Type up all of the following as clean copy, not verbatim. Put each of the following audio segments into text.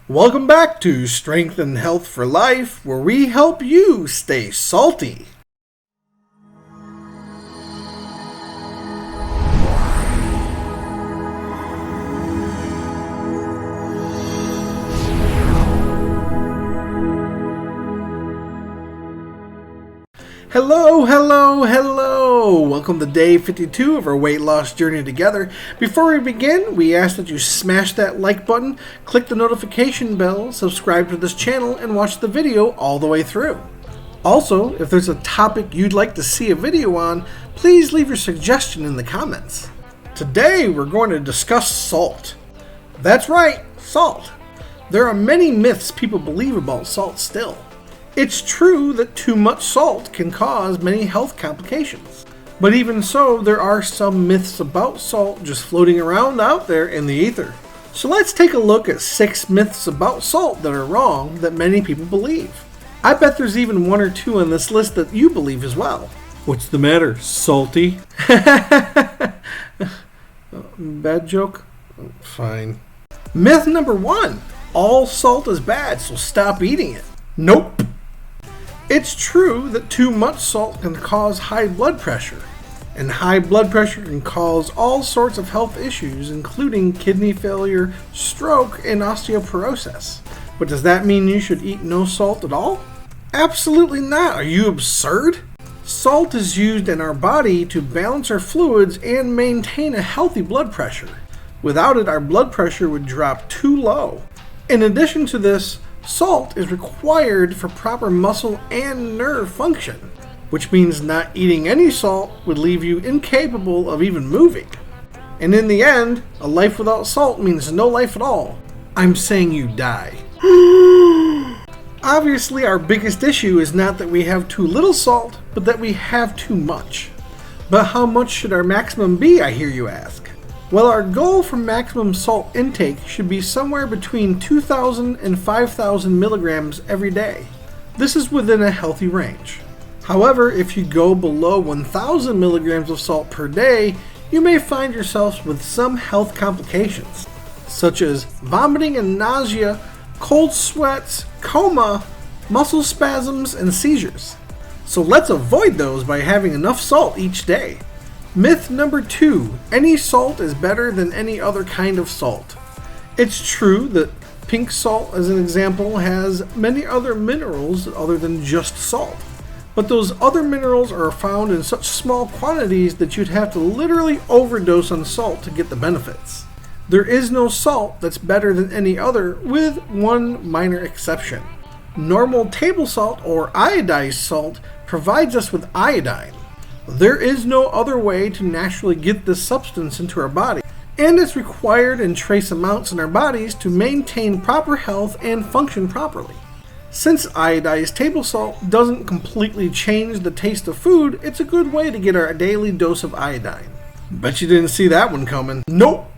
Welcome back to Strength and Health for Life, where we help you stay salty. Hello! Welcome to day 52 of our weight loss journey together. Before we begin, we ask that you smash that like button, click the notification bell, subscribe to this channel, and watch the video all the way through. Also, if there's a topic you'd like to see a video on, please leave your suggestion in the comments. Today, we're going to discuss salt. That's right, salt. There are many myths people believe about salt still. It's true that too much salt can cause many health complications. But even so, there are some myths about salt just floating around out there in the ether. So let's take a look at 6 myths about salt that are wrong that many people believe. I bet there's even 1 or 2 on this list that you believe as well. What's the matter, salty? Bad joke? Fine. Myth number 1. All salt is bad, so stop eating it. Nope. It's true that too much salt can cause high blood pressure, and high blood pressure can cause all sorts of health issues, including kidney failure, stroke, and osteoporosis. But does that mean you should eat no salt at all? Absolutely not. Are you absurd? Salt is used in our body to balance our fluids and maintain a healthy blood pressure. Without it, our blood pressure would drop too low. In addition to this, salt is required for proper muscle and nerve function, which means not eating any salt would leave you incapable of even moving. And in the end, a life without salt means no life at all. I'm saying you die. Obviously, our biggest issue is not that we have too little salt, but that we have too much. But how much should our maximum be, I hear you ask? Well, our goal for maximum salt intake should be somewhere between 2,000 and 5,000 milligrams every day. This is within a healthy range. However, if you go below 1,000 milligrams of salt per day, you may find yourself with some health complications, such as vomiting and nausea, cold sweats, coma, muscle spasms, and seizures. So let's avoid those by having enough salt each day. Myth number 2, any salt is better than any other kind of salt. It's true that pink salt, as an example, has many other minerals other than just salt. But those other minerals are found in such small quantities that you'd have to literally overdose on salt to get the benefits. There is no salt that's better than any other, with one minor exception. Normal table salt or iodized salt provides us with iodine. There is no other way to naturally get this substance into our body, and it's required in trace amounts in our bodies to maintain proper health and function properly. Since iodized table salt doesn't completely change the taste of food, it's a good way to get our daily dose of iodine. Bet you didn't see that one coming. Nope!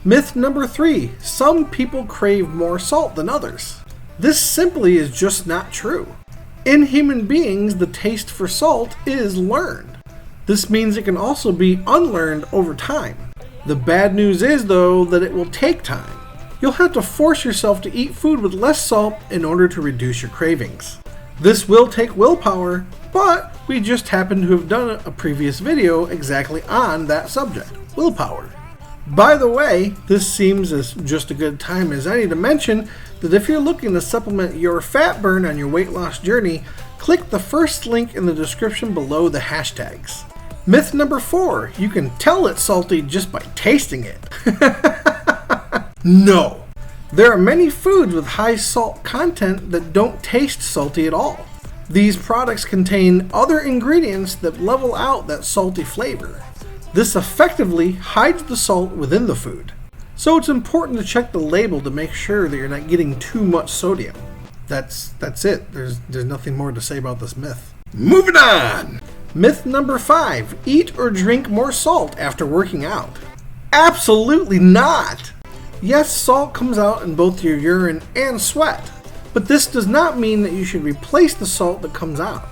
Myth number 3, some people crave more salt than others. This simply is just not true. In human beings, the taste for salt is learned. This means it can also be unlearned over time. The bad news is, though, that it will take time. You'll have to force yourself to eat food with less salt in order to reduce your cravings. This will take willpower, but we just happen to have done a previous video exactly on that subject, willpower. By the way, this seems as just a good time as any to mention that if you're looking to supplement your fat burn on your weight loss journey, click the first link in the description below the hashtags. Myth number 4, you can tell it's salty just by tasting it. No! There are many foods with high salt content that don't taste salty at all. These products contain other ingredients that level out that salty flavor. This effectively hides the salt within the food. So it's important to check the label to make sure that you're not getting too much sodium. That's it. There's nothing more to say about this myth. Moving on! Myth number 5, eat or drink more salt after working out. Absolutely not! Yes, salt comes out in both your urine and sweat, but this does not mean that you should replace the salt that comes out.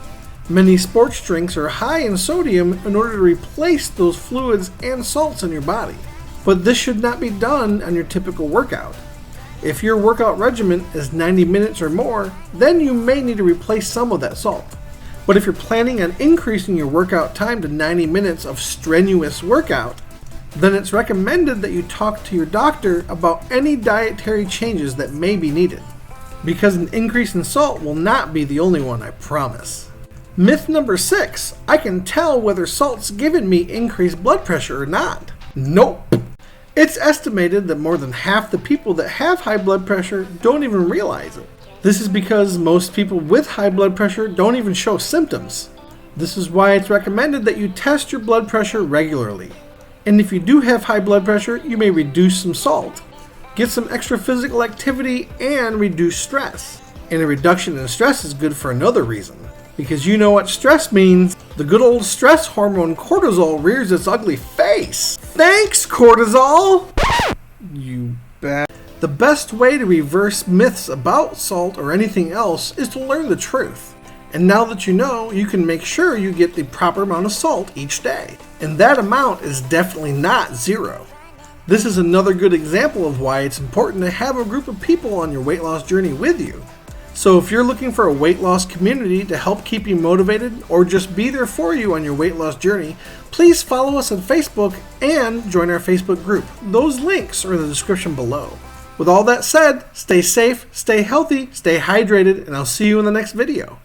Many sports drinks are high in sodium in order to replace those fluids and salts in your body. But this should not be done on your typical workout. If your workout regimen is 90 minutes or more, then you may need to replace some of that salt. But if you're planning on increasing your workout time to 90 minutes of strenuous workout, then it's recommended that you talk to your doctor about any dietary changes that may be needed. Because an increase in salt will not be the only one, I promise. Myth number 6, I can tell whether salt's given me increased blood pressure or not. Nope. It's estimated that more than half the people that have high blood pressure don't even realize it. This is because most people with high blood pressure don't even show symptoms. This is why it's recommended that you test your blood pressure regularly. And if you do have high blood pressure, you may reduce some salt, get some extra physical activity, and reduce stress. And a reduction in stress is good for another reason. Because you know what stress means. The good old stress hormone cortisol rears its ugly face. Thanks, cortisol! You bet. The best way to reverse myths about salt or anything else is to learn the truth. And now that you know, you can make sure you get the proper amount of salt each day. And that amount is definitely not 0. This is another good example of why it's important to have a group of people on your weight loss journey with you. So if you're looking for a weight loss community to help keep you motivated or just be there for you on your weight loss journey, please follow us on Facebook and join our Facebook group. Those links are in the description below. With all that said, stay safe, stay healthy, stay hydrated, and I'll see you in the next video.